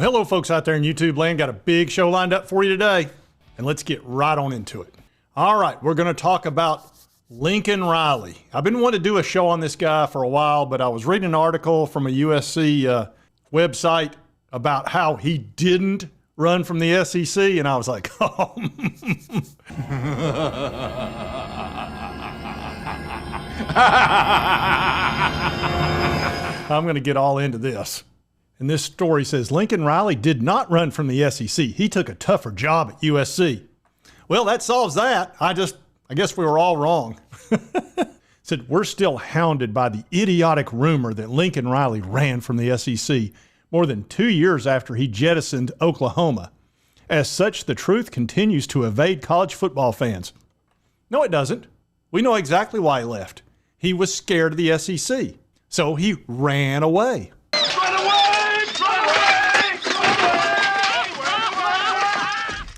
Well, hello, folks out there in YouTube land. Got a big show lined up for you today, and let's get right on into it. All right, we're going to talk about Lincoln Riley. I've been wanting to do a show on this guy for a while, but I was reading an article from a USC website about how he didn't run from the SEC, and I was like, oh. I'm going to get all into this. And this story says Lincoln Riley did not run from the SEC. He took a tougher job at USC. Well, that solves that. I guess we were all wrong. Said we're still hounded by the idiotic rumor that Lincoln Riley ran from the SEC more than 2 years after he jettisoned Oklahoma. As such, the truth continues to evade college football fans. No, it doesn't. We know exactly why he left. He was scared of the SEC. So he ran away.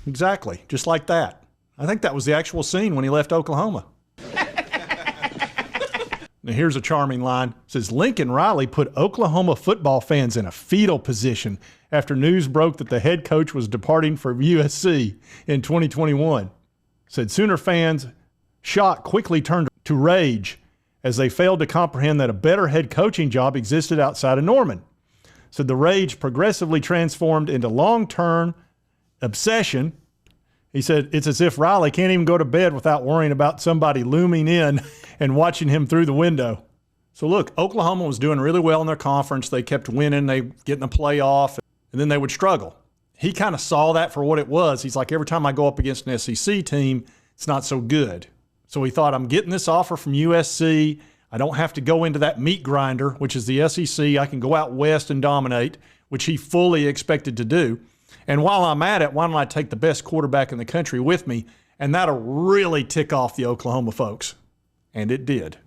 Exactly, just like that. I think that was the actual scene when he left Oklahoma. Now here's a charming line. It says, Lincoln Riley put Oklahoma football fans in a fetal position after news broke that the head coach was departing for USC in 2021. Said Sooner fans, shock quickly turned to rage as they failed to comprehend that a better head coaching job existed outside of Norman. Said the rage progressively transformed into long-term obsession. He said it's as if Riley can't even go to bed without worrying about somebody looming in and watching him through the window. So look, Oklahoma was doing really well in their conference. They kept winning. They get in a playoff, and then they would struggle. He kind of saw that for what it was. He's like, every time I go up against an SEC team, it's not so good. So he thought, I'm getting this offer from USC. I don't have to go into that meat grinder, which is the SEC. I can go out west and dominate, which he fully expected to do. And while I'm at it, why don't I take the best quarterback in the country with me? And that'll really tick off the Oklahoma folks. And it did.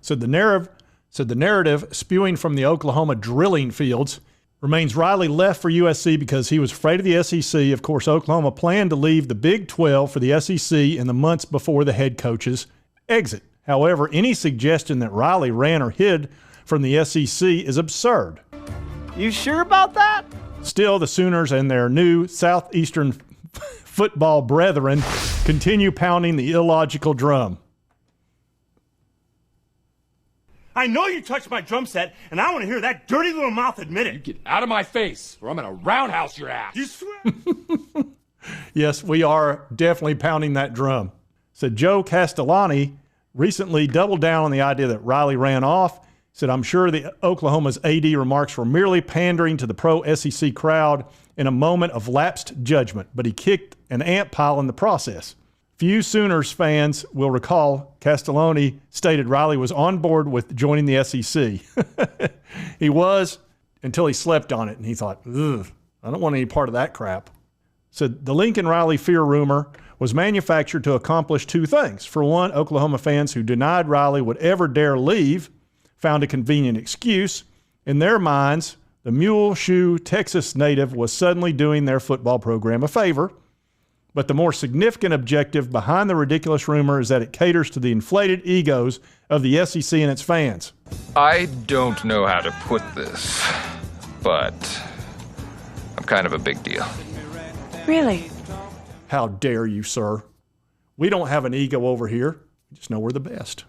So the narrative spewing from the Oklahoma drilling fields remains Riley left for USC because he was afraid of the SEC. Of course, Oklahoma planned to leave the Big 12 for the SEC in the months before the head coach's exit. However, any suggestion that Riley ran or hid from the SEC is absurd. You sure about that? Still, the Sooners and their new Southeastern football brethren continue pounding the illogical drum. I know you touched my drum set, and I want to hear that dirty little mouth admit it. You get out of my face, or I'm going to roundhouse your ass. You swear? Yes, we are definitely pounding that drum. Said Joe Castellani recently doubled down on the idea that Riley ran off. Said, I'm sure the Oklahoma's AD remarks were merely pandering to the pro-SEC crowd in a moment of lapsed judgment, but he kicked an ant pile in the process. Few Sooners fans will recall Castellani stated Riley was on board with joining the SEC. He was until he slept on it, and he thought, ugh, I don't want any part of that crap. Said the Lincoln Riley fear rumor was manufactured to accomplish two things. For one, Oklahoma fans who denied Riley would ever dare leave found a convenient excuse. In their minds, the Mule Shoe Texas native was suddenly doing their football program a favor. But the more significant objective behind the ridiculous rumor is that it caters to the inflated egos of the SEC and its fans. I don't know how to put this, but I'm kind of a big deal. Really? How dare you, sir? We don't have an ego over here. We just know we're the best.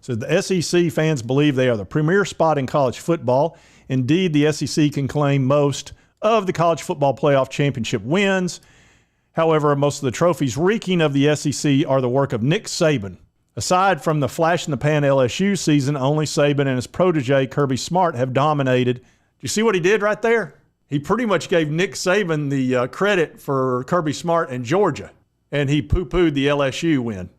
So the SEC fans believe they are the premier spot in college football. Indeed, the SEC can claim most of the college football playoff championship wins. However, most of the trophies reeking of the SEC are the work of Nick Saban. Aside from the flash-in-the-pan LSU season, only Saban and his protege Kirby Smart have dominated. Do you see what he did right there? He pretty much gave Nick Saban the credit for Kirby Smart and Georgia, and he poo-pooed the LSU win.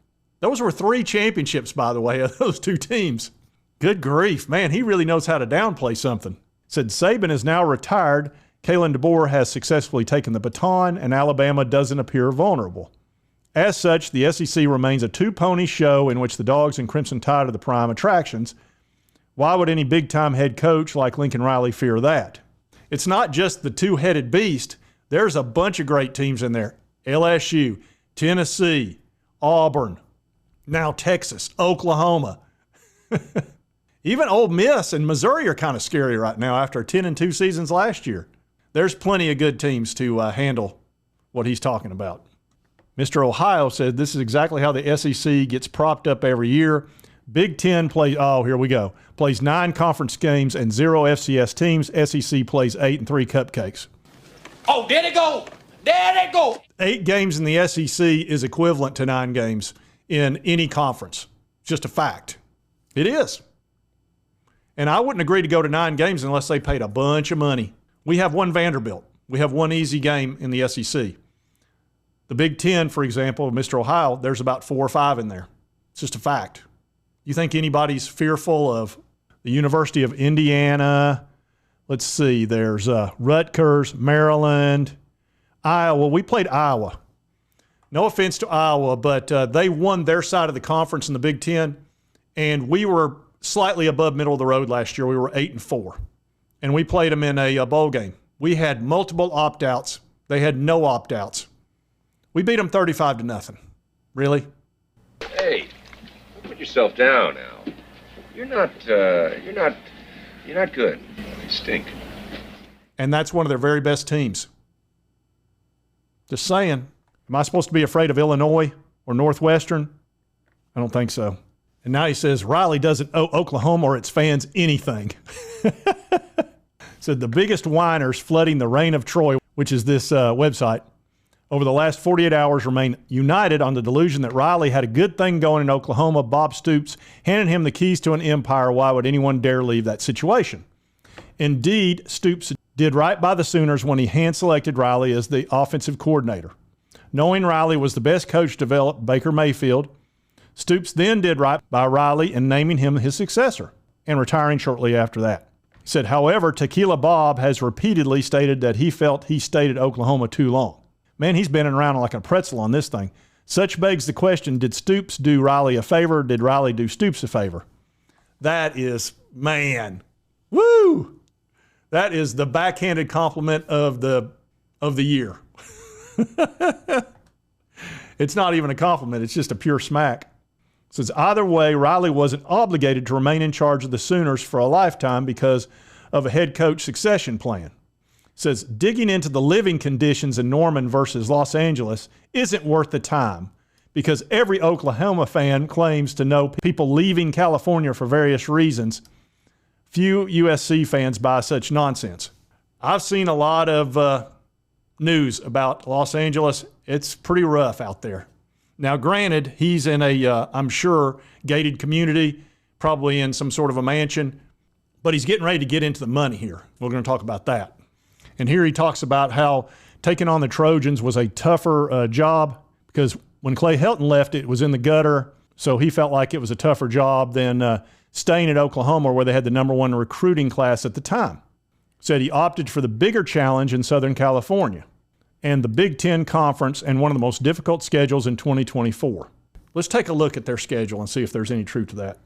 Those were 3 championships, by the way, of those 2 teams. Good grief, man, he really knows how to downplay something. Said Saban is now retired. Kalen DeBoer has successfully taken the baton, and Alabama doesn't appear vulnerable. As such, the SEC remains a 2-pony show in which the Dogs and Crimson Tide are the prime attractions. Why would any big-time head coach like Lincoln Riley fear that? It's not just the two-headed beast. There's a bunch of great teams in there. LSU, Tennessee, Auburn, now Texas, Oklahoma. Even Ole Miss and Missouri are kind of scary right now after 10-2 seasons last year. There's plenty of good teams to handle what he's talking about. Mr. Ohio said this is exactly how the SEC gets propped up every year. Big Ten plays, here we go, plays 9 conference games and 0 FCS teams. SEC plays 8 and 3 cupcakes. Oh, there they go. There they go. 8 games in the SEC is equivalent to 9 games in any conference. It's just a fact. It is. And I wouldn't agree to go to 9 games unless they paid a bunch of money. We have one Vanderbilt. We have one easy game in the SEC. The Big Ten, for example, Mr. Ohio, there's about 4 or 5 in there. It's just a fact. You think anybody's fearful of the University of Indiana? Let's see. There's Rutgers, Maryland, Iowa. We played Iowa. No offense to Iowa, but they won their side of the conference in the Big Ten, and we were slightly above middle of the road last year. We were 8-4, and we played them in a bowl game. We had multiple opt-outs. They had no opt-outs. We beat them 35-0. Really? Hey, put yourself down now. You're not good. You stink. And that's one of their very best teams. Just saying. Am I supposed to be afraid of Illinois or Northwestern? I don't think so. And now he says Riley doesn't owe Oklahoma or its fans anything. Said the biggest whiners flooding the Reign of Troy, which is this website, over the last 48 hours remain united on the delusion that Riley had a good thing going in Oklahoma. Bob Stoops handed him the keys to an empire. Why would anyone dare leave that situation? Indeed, Stoops did right by the Sooners when he hand-selected Riley as the offensive coordinator. Knowing Riley was the best coach to develop Baker Mayfield, Stoops then did right by Riley in naming him his successor and retiring shortly after that. He said, however, Tequila Bob has repeatedly stated that he felt he stayed at Oklahoma too long. Man, he's been around like a pretzel on this thing. Such begs the question, did Stoops do Riley a favor? Did Riley do Stoops a favor? That is, man, woo! That is the backhanded compliment of the year. It's not even a compliment. It's just a pure smack. It says, either way, Riley wasn't obligated to remain in charge of the Sooners for a lifetime because of a head coach succession plan. It says, digging into the living conditions in Norman versus Los Angeles isn't worth the time because every Oklahoma fan claims to know people leaving California for various reasons. Few USC fans buy such nonsense. I've seen a lot of news about Los Angeles. It's pretty rough out there. Now, granted, he's in a, I'm sure, gated community, probably in some sort of a mansion, but he's getting ready to get into the money here. We're going to talk about that. And here he talks about how taking on the Trojans was a tougher job because when Clay Helton left, it was in the gutter, so he felt like it was a tougher job than staying at Oklahoma where they had the #1 recruiting class at the time. Said he opted for the bigger challenge in Southern California and the Big Ten Conference and one of the most difficult schedules in 2024. Let's take a look at their schedule and see if there's any truth to that.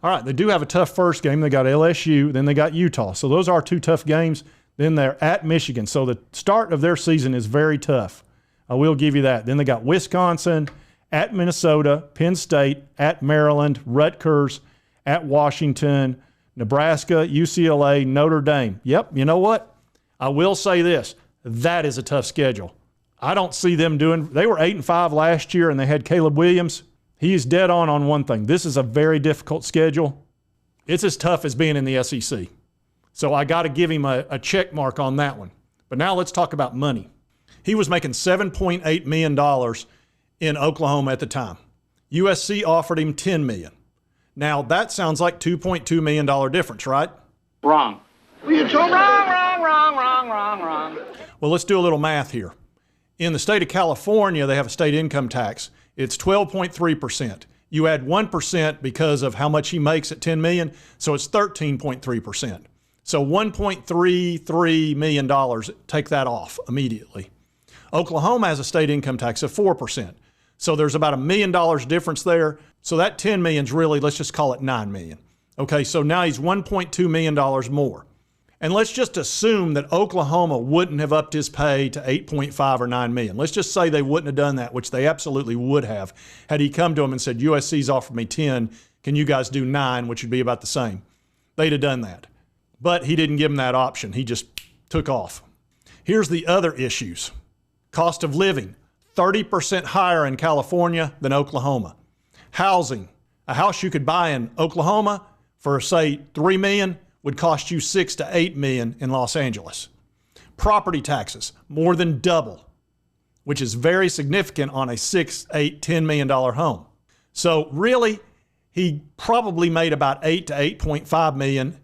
All right, they do have a tough first game. They got LSU, then they got Utah. So those are 2 tough games. Then they're at Michigan. So the start of their season is very tough. I will give you that. Then they got Wisconsin, at Minnesota, Penn State, at Maryland, Rutgers, at Washington, Nebraska, UCLA, Notre Dame. Yep, you know what? I will say this. That is a tough schedule. I don't see them doing – they were 8-5 last year, and they had Caleb Williams. He is dead on one thing. This is a very difficult schedule. It's as tough as being in the SEC. So I got to give him a check mark on that one. But now let's talk about money. He was making $7.8 million in Oklahoma at the time. USC offered him $10 million. Now, that sounds like $2.2 million difference, right? Wrong. Wrong. Well, let's do a little math here. In the state of California, they have a state income tax. It's 12.3%. You add 1% because of how much he makes at $10 million, so it's 13.3%. So $1.33 million, take that off immediately. Oklahoma has a state income tax of 4%. So there's about $1 million difference there. So that $10 million is really, let's just call it $9 million. Okay, so now he's $1.2 million more. And let's just assume that Oklahoma wouldn't have upped his pay to $8.5 or $9 million. Let's just say they wouldn't have done that, which they absolutely would have, had he come to them and said, USC's offered me 10, can you guys do 9, which would be about the same. they'd have done that. But he didn't give them that option. He just took off. Here's the other issues. Cost of living, 30% higher in California than Oklahoma. Housing, a house you could buy in Oklahoma for, say, $3 million would cost you $6 to $8 million in Los Angeles. Property taxes, more than double, which is very significant on a $6, $8, $10 million home. So really, he probably made about $8 to $8.5 million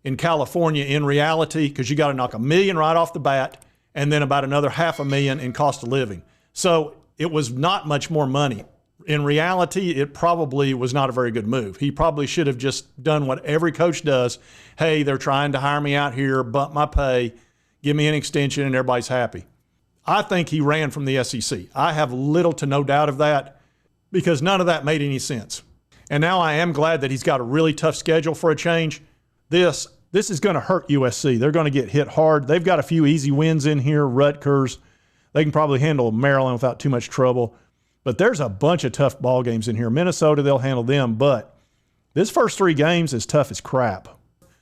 in California in reality, because you got to knock $1 million right off the bat and then about another $500,000 in cost of living. So it was not much more money. In reality, it probably was not a very good move. He probably should have just done what every coach does. Hey, they're trying to hire me out here, bump my pay, give me an extension, and everybody's happy. I think he ran from the SEC. I have little to no doubt of that, because none of that made any sense. And now I am glad that he's got a really tough schedule for a change. This is going to hurt USC. They're going to get hit hard. They've got a few easy wins in here, Rutgers. They can probably handle Maryland without too much trouble. But there's a bunch of tough ball games in here. Minnesota, they'll handle them. But this first 3 games is tough as crap.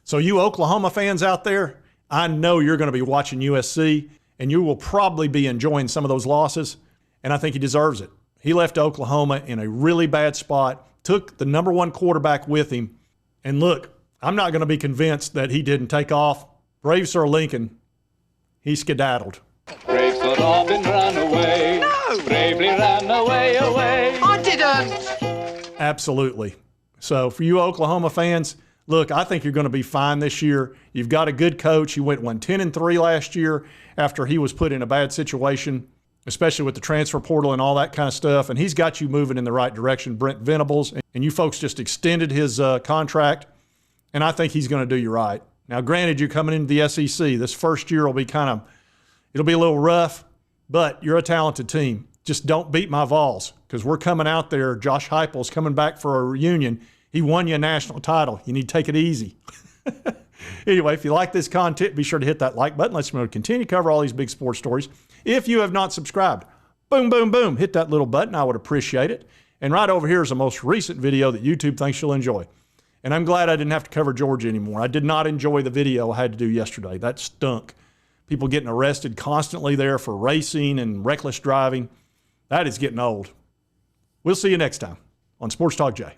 So you Oklahoma fans out there, I know you're going to be watching USC, and you will probably be enjoying some of those losses. And I think he deserves it. He left Oklahoma in a really bad spot, took the number 1 quarterback with him. And look, I'm not going to be convinced that he didn't take off. Brave Sir Lincoln, he skedaddled. Brave Sir Robin ran away. No! Bravely ran away, away. I didn't. Absolutely. So for you Oklahoma fans, look, I think you're going to be fine this year. You've got a good coach. He went 10-3 last year after he was put in a bad situation, especially with the transfer portal and all that kind of stuff. And he's got you moving in the right direction, Brent Venables. And you folks just extended his contract. And I think he's going to do you right. Now, granted, you're coming into the SEC. This first year will be it'll be a little rough, but you're a talented team. Just don't beat my VOLS, because we're coming out there. Josh Heupel's coming back for a reunion. He won you a national title. You need to take it easy. Anyway, if you like this content, be sure to hit that like button. Let's continue to cover all these big sports stories. If you have not subscribed, boom, boom, boom, hit that little button. I would appreciate it. And right over here is the most recent video that YouTube thinks you'll enjoy. And I'm glad I didn't have to cover Georgia anymore. I did not enjoy the video I had to do yesterday. That stunk. People getting arrested constantly there for racing and reckless driving. That is getting old. We'll see you next time on Sports Talk Jay.